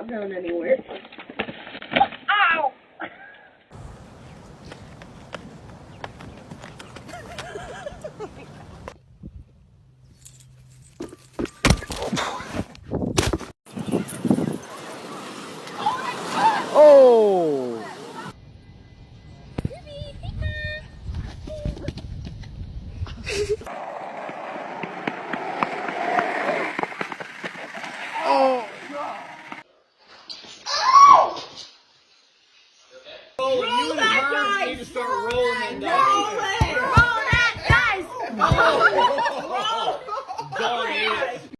not going anywhere. Ow! Oh! Oh! Roll that, guys! Need to start rolling that